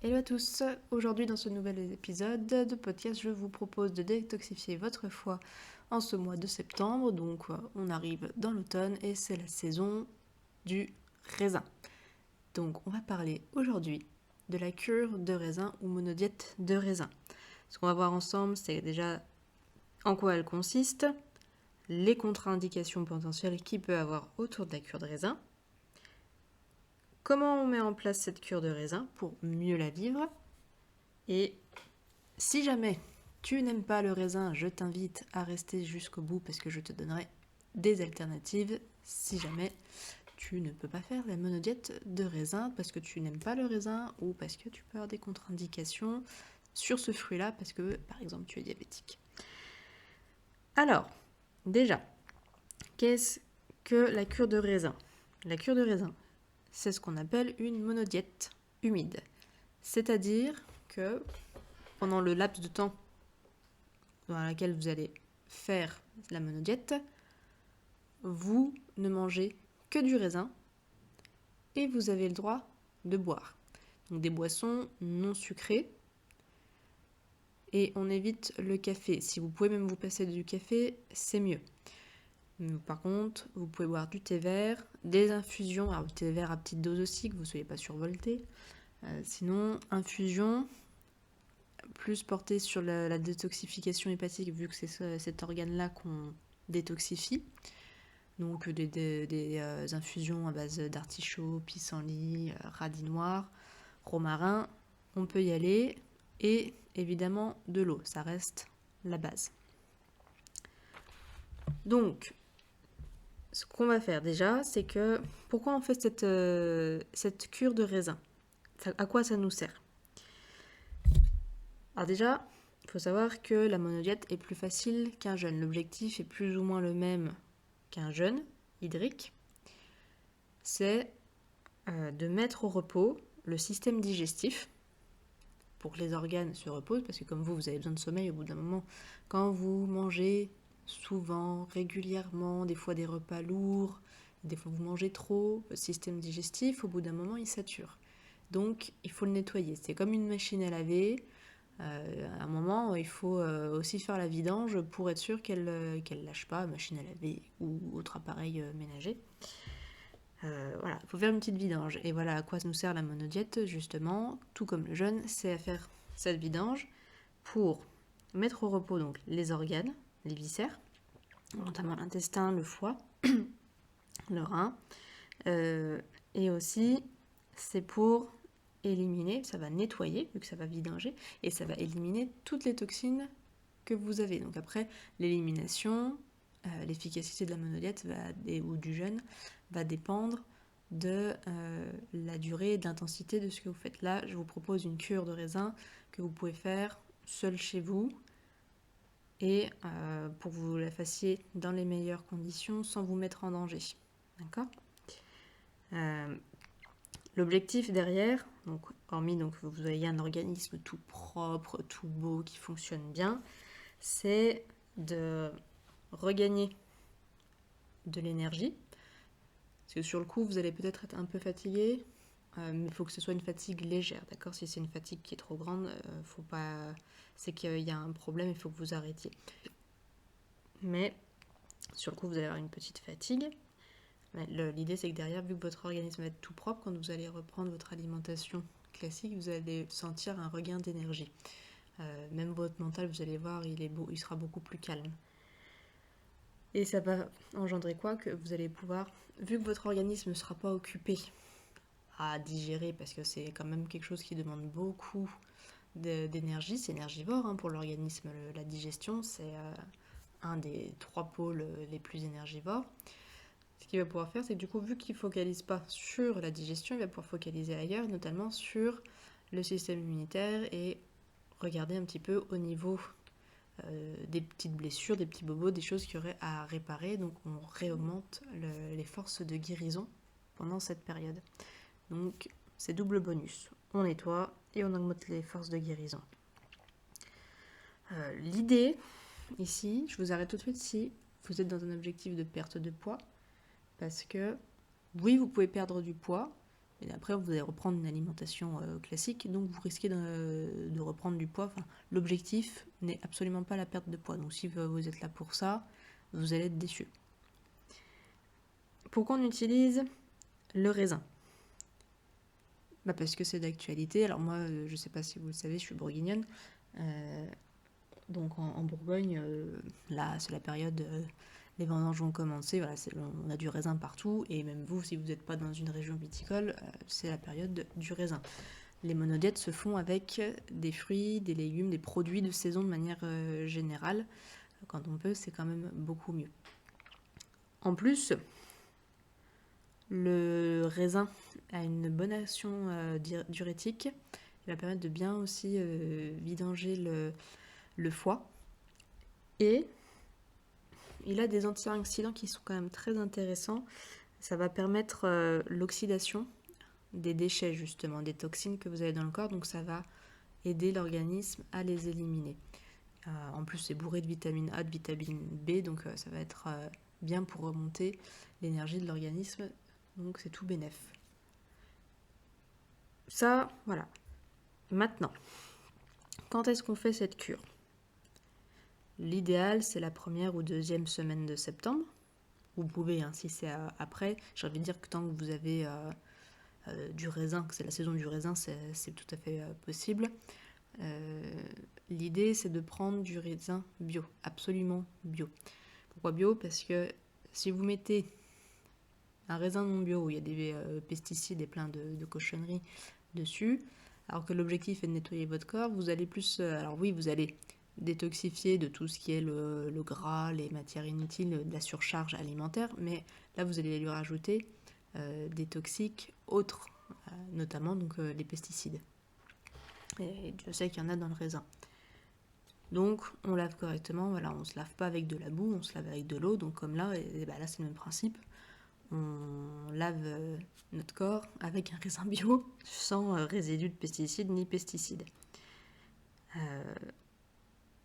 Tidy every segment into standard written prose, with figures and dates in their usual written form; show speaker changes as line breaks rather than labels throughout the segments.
Hello à tous, aujourd'hui dans ce nouvel épisode de podcast, je vous propose de détoxifier votre foie en ce mois de septembre. Donc on arrive dans l'automne et c'est la saison du raisin. Donc on va parler aujourd'hui de la cure de raisin ou monodiète de raisin. Ce qu'on va voir ensemble, c'est déjà en quoi elle consiste, les contre-indications potentielles qu'il peut avoir autour de la cure de raisin, comment on met en place cette cure de raisin pour mieux la vivre. Et si jamais tu n'aimes pas le raisin, je t'invite à rester jusqu'au bout parce que je te donnerai des alternatives si jamais tu ne peux pas faire la monodiète de raisin parce que tu n'aimes pas le raisin ou parce que tu peux avoir des contre-indications sur ce fruit-là parce que, par exemple, tu es diabétique. Alors, déjà, qu'est-ce que la cure de raisin ? La cure de raisin, c'est ce qu'on appelle une monodiète humide. C'est-à-dire que pendant le laps de temps dans lequel vous allez faire la monodiète, vous ne mangez que du raisin et vous avez le droit de boire. Donc des boissons non sucrées et on évite le café. Si vous pouvez même vous passer du café, c'est mieux. Par contre, vous pouvez boire du thé vert, des infusions, alors du thé vert à petite dose aussi, que vous ne soyez pas survolté. Sinon, infusion, plus porté sur la détoxification hépatique, vu que c'est cet organe-là qu'on détoxifie. Donc des infusions à base d'artichaut, pissenlit, radis noir, romarin, on peut y aller. Et évidemment de l'eau, ça reste la base. Donc, ce qu'on va faire déjà, c'est que pourquoi on fait cette cure de raisin ? À quoi ça nous sert ? Alors déjà, il faut savoir que la monodiète est plus facile qu'un jeûne. L'objectif est plus ou moins le même qu'un jeûne hydrique. C'est de mettre au repos le système digestif pour que les organes se reposent, parce que comme vous avez besoin de sommeil au bout d'un moment. Quand vous mangez souvent, régulièrement, des fois des repas lourds, des fois vous mangez trop, le système digestif, au bout d'un moment, il sature. Donc, il faut le nettoyer. C'est comme une machine à laver. À un moment, il faut aussi faire la vidange pour être sûr qu'elle lâche pas, machine à laver ou autre appareil ménager. Voilà, il faut faire une petite vidange. Et voilà à quoi nous sert la monodiète, justement, tout comme le jeûne, c'est à faire cette vidange pour mettre au repos donc les organes, les viscères, notamment l'intestin, le foie, le rein. Et aussi, c'est pour éliminer, ça va nettoyer, vu que ça va vidanger, et ça va éliminer toutes les toxines que vous avez. Donc après, l'élimination, l'efficacité de la monodiète ou du jeûne va dépendre de la durée et de l'intensité de ce que vous faites. Là, je vous propose une cure de raisin que vous pouvez faire seul chez vous et pour que vous la fassiez dans les meilleures conditions sans vous mettre en danger. D'accord ? L'objectif derrière, donc, hormis donc, que vous ayez un organisme tout propre, tout beau, qui fonctionne bien, c'est de regagner de l'énergie. Parce que sur le coup, vous allez peut-être être un peu fatigué, mais il faut que ce soit une fatigue légère, d'accord ? Si c'est une fatigue qui est trop grande, faut pas... c'est qu'il y a un problème, il faut que vous arrêtiez. Mais sur le coup, vous allez avoir une petite fatigue. L'idée, c'est que derrière, vu que votre organisme va être tout propre, quand vous allez reprendre votre alimentation classique, vous allez sentir un regain d'énergie. Même votre mental, vous allez voir, il sera beaucoup plus calme. Et ça va engendrer quoi ? Que vous allez pouvoir, vu que votre organisme ne sera pas occupé à digérer, parce que c'est quand même quelque chose qui demande beaucoup d'énergie, c'est énergivore pour l'organisme. La digestion, c'est un des 3 pôles les plus énergivores. Ce qu'il va pouvoir faire, c'est que du coup, vu qu'il ne focalise pas sur la digestion, il va pouvoir focaliser ailleurs, notamment sur le système immunitaire et regarder un petit peu au niveau des petites blessures, des petits bobos, des choses qu'il y aurait à réparer. Donc on réaugmente les forces de guérison pendant cette période. Donc c'est double bonus. On nettoie et on augmente les forces de guérison. L'idée ici, je vous arrête tout de suite si vous êtes dans un objectif de perte de poids, parce que oui, vous pouvez perdre du poids, Et après, vous allez reprendre une alimentation classique, donc vous risquez de reprendre du poids. Enfin, l'objectif n'est absolument pas la perte de poids. Donc si vous êtes là pour ça, vous allez être déçu. Pourquoi on utilise le raisin? Parce que c'est d'actualité. Alors moi, je ne sais pas si vous le savez, je suis bourguignonne. Donc en Bourgogne, là, c'est la période, les vendanges vont commencer, voilà, on a du raisin partout, et même vous, si vous n'êtes pas dans une région viticole, c'est la période du raisin. Les monodiètes se font avec des fruits, des légumes, des produits de saison de manière générale. Quand on peut, c'est quand même beaucoup mieux. En plus, le raisin a une bonne action diurétique. Il va permettre de bien aussi vidanger le foie. Et il a des antioxydants qui sont quand même très intéressants. Ça va permettre l'oxydation des déchets, justement, des toxines que vous avez dans le corps. Donc ça va aider l'organisme à les éliminer. En plus, c'est bourré de vitamine A, de vitamine B, donc ça va être bien pour remonter l'énergie de l'organisme. Donc c'est tout bénef. Ça, voilà. Maintenant, quand est-ce qu'on fait cette cure? L'idéal, c'est la première ou deuxième semaine de septembre. Vous pouvez, hein, si c'est après, j'ai envie de dire que tant que vous avez du raisin, que c'est la saison du raisin, c'est tout à fait possible. L'idée, c'est de prendre du raisin bio, absolument bio. Pourquoi bio? Parce que si vous mettez un raisin non bio où il y a des pesticides et plein de cochonneries dessus, alors que l'objectif est de nettoyer votre corps, vous allez plus... alors oui, vous allez détoxifier de tout ce qui est le gras, les matières inutiles, de la surcharge alimentaire, mais là, vous allez lui rajouter des toxiques autres, notamment donc, les pesticides. Et je sais qu'il y en a dans le raisin. Donc on lave correctement, voilà, on ne se lave pas avec de la boue, on se lave avec de l'eau, donc comme là, et là c'est le même principe. On lave notre corps avec un raisin bio sans résidus de pesticides ni pesticides.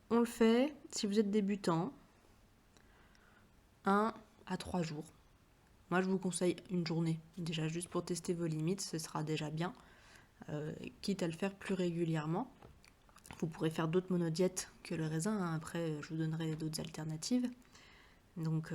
On le fait, si vous êtes débutant, 1 à 3 jours. Moi, je vous conseille une journée, déjà juste pour tester vos limites, ce sera déjà bien. Quitte à le faire plus régulièrement. Vous pourrez faire d'autres monodiètes que le raisin, hein. Après je vous donnerai d'autres alternatives. Donc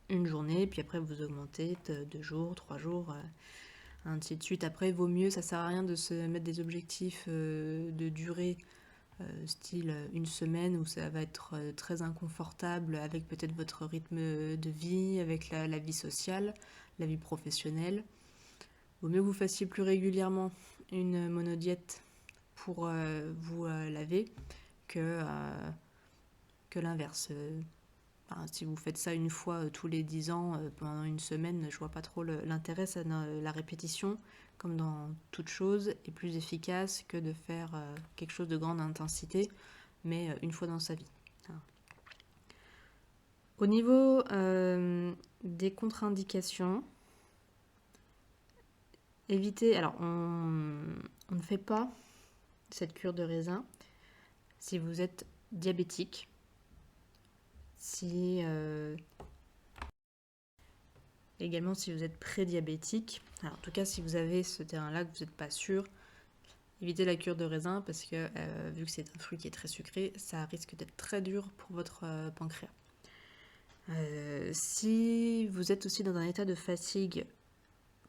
une journée, puis après vous augmentez 2 jours, 3 jours, ainsi de suite. Après, vaut mieux, ça sert à rien de se mettre des objectifs de durée, style une semaine, où ça va être très inconfortable avec peut-être votre rythme de vie, avec la vie sociale, la vie professionnelle. Vaut mieux que vous fassiez plus régulièrement une monodiète pour vous laver que l'inverse. Si vous faites ça une fois tous les 10 ans pendant une semaine, je vois pas trop l'intérêt. La répétition, comme dans toute chose, est plus efficace que de faire quelque chose de grande intensité, mais une fois dans sa vie. Au niveau des contre-indications, évitez... Alors, on ne fait pas cette cure de raisin si vous êtes diabétique, également si vous êtes prédiabétique. Alors, en tout cas, si vous avez ce terrain-là que vous n'êtes pas sûr, évitez la cure de raisin parce que vu que c'est un fruit qui est très sucré, ça risque d'être très dur pour votre pancréas. Si vous êtes aussi dans un état de fatigue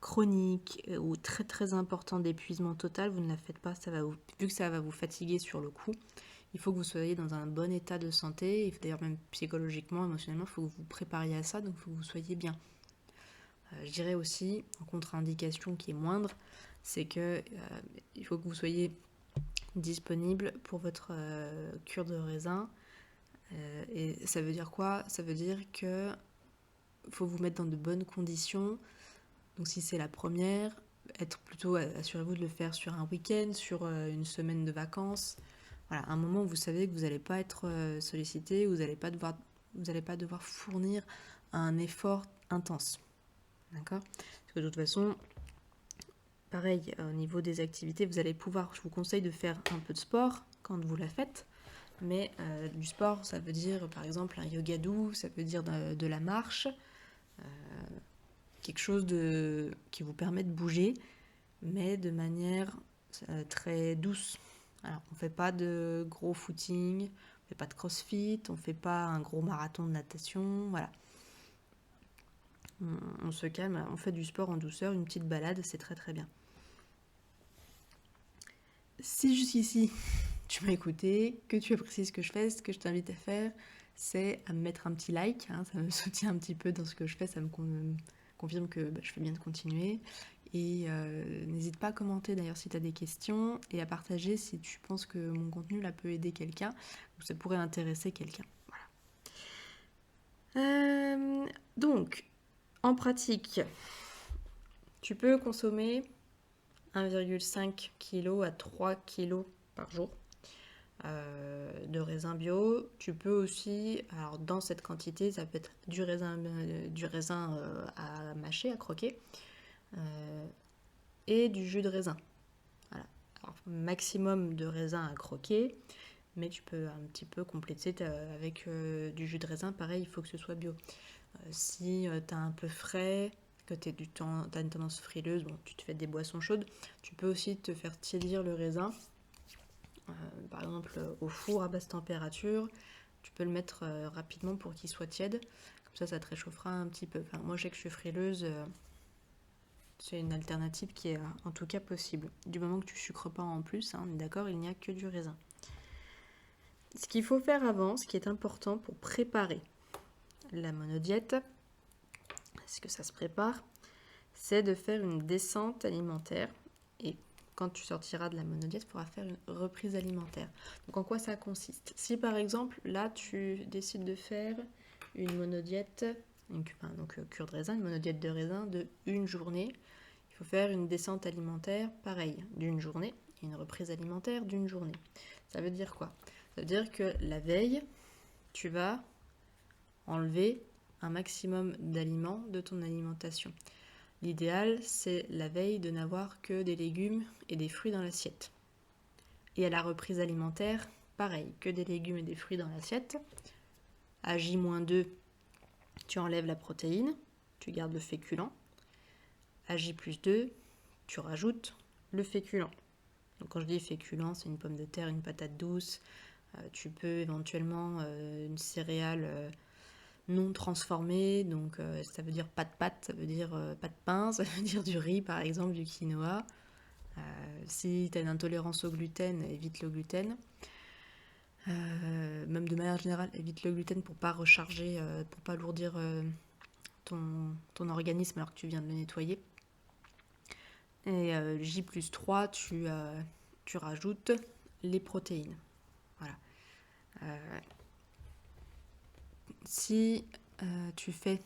chronique ou très très important d'épuisement total, vous ne la faites pas, vu que ça va vous fatiguer sur le coup. Il faut que vous soyez dans un bon état de santé, et d'ailleurs même psychologiquement, émotionnellement, il faut que vous vous prépariez à ça, donc il faut que vous soyez bien. Je dirais aussi, en contre-indication qui est moindre, c'est que il faut que vous soyez disponible pour votre cure de raisin. Et ça veut dire quoi? Ça veut dire que faut vous mettre dans de bonnes conditions. Donc si c'est la première, assurez-vous de le faire sur un week-end, sur une semaine de vacances. Voilà, un moment où vous savez que vous n'allez pas être sollicité, vous n'allez pas devoir fournir un effort intense. D'accord? Parce que de toute façon, pareil, au niveau des activités, je vous conseille de faire un peu de sport quand vous la faites. Mais du sport, ça veut dire par exemple un yoga doux, ça veut dire de la marche, quelque chose qui vous permet de bouger. mais de manière très douce. Alors, on ne fait pas de gros footing, on ne fait pas de crossfit, on ne fait pas un gros marathon de natation, voilà. On se calme, on fait du sport en douceur, une petite balade, c'est très très bien. Si jusqu'ici tu m'as écouté, que tu apprécies ce que je fais, ce que je t'invite à faire, c'est à me mettre un petit like, hein, ça me soutient un petit peu dans ce que je fais, ça me confirme que je fais bien de continuer. Et n'hésite pas à commenter d'ailleurs si tu as des questions et à partager si tu penses que mon contenu là peut aider quelqu'un ou ça pourrait intéresser quelqu'un. Voilà. Donc, en pratique, tu peux consommer 1,5 kg à 3 kg par jour de raisin bio. Tu peux aussi, alors dans cette quantité, ça peut être du raisin à mâcher, à croquer, et du jus de raisin. Voilà. Alors, maximum de raisin à croquer, mais tu peux un petit peu compléter avec du jus de raisin. Pareil, il faut que ce soit bio. Si tu as un peu frais, que tu as une tendance frileuse, bon, tu te fais des boissons chaudes, tu peux aussi te faire tiédir le raisin. Par exemple, au four à basse température, tu peux le mettre rapidement pour qu'il soit tiède. Comme ça te réchauffera un petit peu. Enfin, moi, je sais que je suis frileuse. C'est une alternative qui est en tout cas possible. Du moment que tu sucres pas en plus, hein, on est d'accord, il n'y a que du raisin. Ce qu'il faut faire avant, ce qui est important pour préparer la monodiète, est-ce que ça se prépare, c'est de faire une descente alimentaire. Et quand tu sortiras de la monodiète, il faudra faire une reprise alimentaire. Donc en quoi ça consiste? Si par exemple, là, tu décides de faire une monodiète, donc cure de raisin, une monodiète de raisin de une journée, il faut faire une descente alimentaire, pareil, d'une journée, et une reprise alimentaire d'une journée. Ça veut dire quoi? Ça veut dire que la veille, tu vas enlever un maximum d'aliments de ton alimentation. L'idéal, c'est la veille de n'avoir que des légumes et des fruits dans l'assiette. Et à la reprise alimentaire, pareil, que des légumes et des fruits dans l'assiette. À J-2, tu enlèves la protéine, tu gardes le féculent. À J+2, tu rajoutes le féculent. Donc quand je dis féculent, c'est une pomme de terre, une patate douce. Tu peux éventuellement une céréale non transformée, donc ça veut dire pas de pâte, ça veut dire pas de pain, ça veut dire du riz par exemple, du quinoa. Si tu as une intolérance au gluten, évite le gluten. Même de manière générale, évite le gluten pour pas recharger, pour pas alourdir ton organisme alors que tu viens de le nettoyer. Et J+3, tu rajoutes les protéines. Voilà. Si tu fais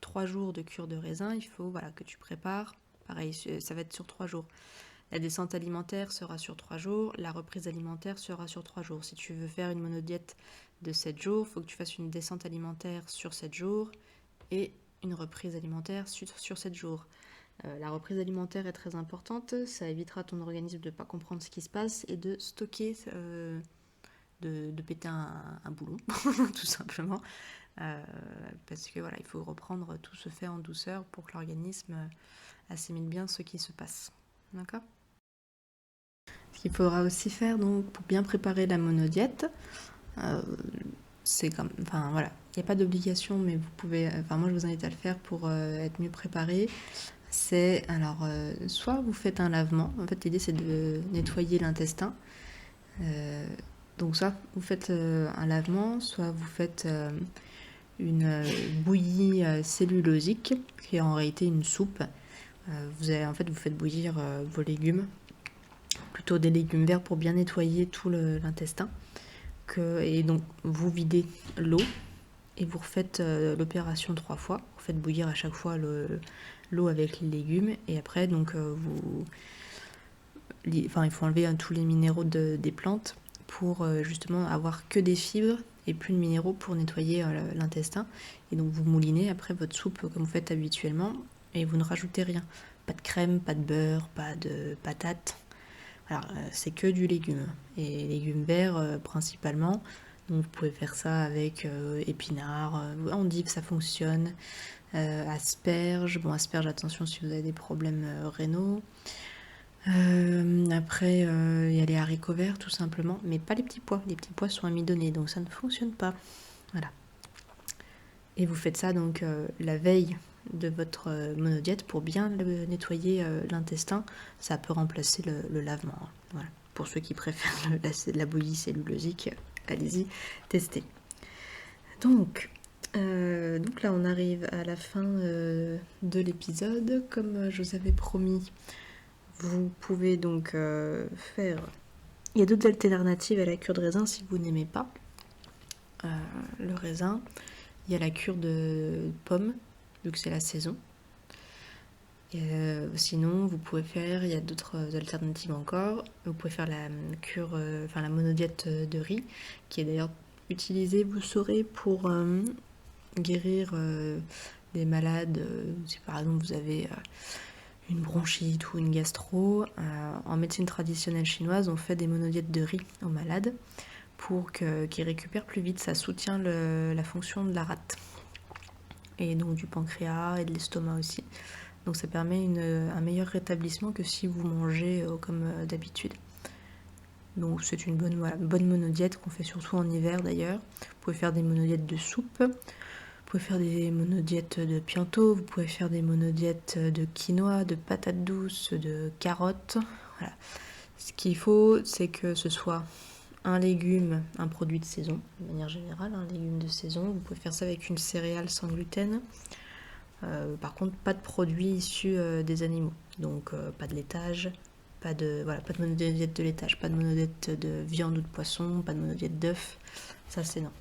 3 jours de cure de raisin, il faut que tu prépares. Pareil, ça va être sur 3 jours. La descente alimentaire sera sur 3 jours, la reprise alimentaire sera sur 3 jours. Si tu veux faire une monodiète de 7 jours, il faut que tu fasses une descente alimentaire sur 7 jours et une reprise alimentaire sur 7 jours. La reprise alimentaire est très importante, ça évitera à ton organisme de ne pas comprendre ce qui se passe et de stocker, de péter un boulon, tout simplement. Parce que voilà, il faut reprendre, tout se fait en douceur pour que l'organisme assimile bien ce qui se passe. D'accord ? Ce qu'il faudra aussi faire donc, pour bien préparer la monodiète, c'est comme, enfin voilà, il n'y a pas d'obligation, mais vous pouvez, moi je vous invite à le faire pour être mieux préparé. C'est alors soit vous faites un lavement, en fait l'idée c'est de nettoyer l'intestin. Donc soit vous faites un lavement, soit vous faites une bouillie cellulosique, qui est en réalité une soupe. Vous faites bouillir vos légumes, plutôt des légumes verts pour bien nettoyer tout l'intestin. Et donc vous videz l'eau et vous refaites l'opération 3 fois. Vous faites bouillir à chaque fois l'eau avec les légumes et après donc il faut enlever tous les minéraux des plantes pour justement avoir que des fibres et plus de minéraux pour nettoyer l'intestin. Et donc vous moulinez après votre soupe comme vous faites habituellement et vous ne rajoutez rien. Pas de crème, pas de beurre, pas de patates. Alors c'est que du légume et légumes verts principalement. Donc vous pouvez faire ça avec épinards, endives ça fonctionne. Asperges. Bon, asperges, attention si vous avez des problèmes rénaux. Après, il y a les haricots verts tout simplement, mais pas les petits pois. Les petits pois sont amidonnés, donc ça ne fonctionne pas. Voilà. Et vous faites ça donc la veille de votre monodiète pour bien nettoyer l'intestin. Ça peut remplacer le lavement. Hein. Voilà. Pour ceux qui préfèrent la bouillie cellulosique, allez-y, testez. Donc là, on arrive à la fin de l'épisode. Comme je vous avais promis, vous pouvez donc faire... Il y a d'autres alternatives à la cure de raisin si vous n'aimez pas le raisin. Il y a la cure de pommes, vu que c'est la saison. Sinon, vous pouvez faire, il y a d'autres alternatives encore. Vous pouvez faire la cure, la monodiète de riz, qui est d'ailleurs utilisée, vous saurez, pour guérir des malades. Si par exemple vous avez une bronchite ou une gastro, en médecine traditionnelle chinoise, on fait des monodiètes de riz aux malades pour qu'ils récupèrent plus vite. Ça soutient la fonction de la rate et donc du pancréas et de l'estomac aussi. Donc ça permet un meilleur rétablissement que si vous mangez comme d'habitude. Donc c'est une bonne monodiète qu'on fait surtout en hiver d'ailleurs. Vous pouvez faire des monodiètes de soupe, vous pouvez faire des monodiètes de pianto, vous pouvez faire des monodiètes de quinoa, de patates douces, de carottes. Voilà. Ce qu'il faut, c'est que ce soit un légume, un produit de saison, de manière générale, un légume de saison. Vous pouvez faire ça avec une céréale sans gluten. Par contre, pas de produits issus des animaux. Donc pas de laitage, pas de monodiète de laitage, pas de monodiète de viande ou de poisson, pas de monodiète d'œuf. Ça c'est non.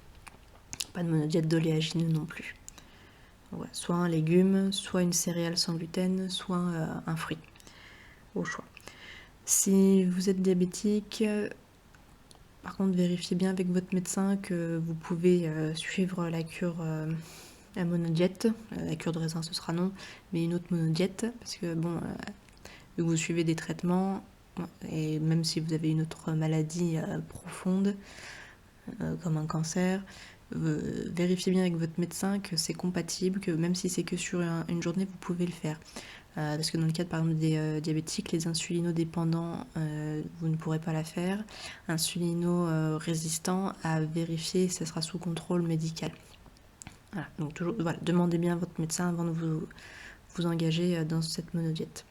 Pas de monodiète d'oléagineux non plus. Voilà, soit un légume, soit une céréale sans gluten, soit un fruit, au choix. Si vous êtes diabétique, par contre vérifiez bien avec votre médecin que vous pouvez suivre la cure la monodiète. La cure de raisin ce sera non, mais une autre monodiète, parce que bon, vu que vous suivez des traitements, et même si vous avez une autre maladie profonde, comme un cancer, vérifiez bien avec votre médecin que c'est compatible, que même si c'est que sur une journée, vous pouvez le faire. Parce que dans le cas par exemple des diabétiques, les insulinodépendants, vous ne pourrez pas la faire. Insulino-résistants, à vérifier, ça sera sous contrôle médical. Voilà, donc toujours, voilà, demandez bien à votre médecin avant de vous engager dans cette monodiète.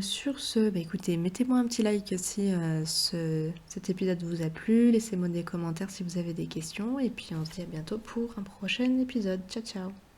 Sur ce, écoutez, mettez-moi un petit like si cet épisode vous a plu, laissez-moi des commentaires si vous avez des questions, et puis on se dit à bientôt pour un prochain épisode. Ciao ciao.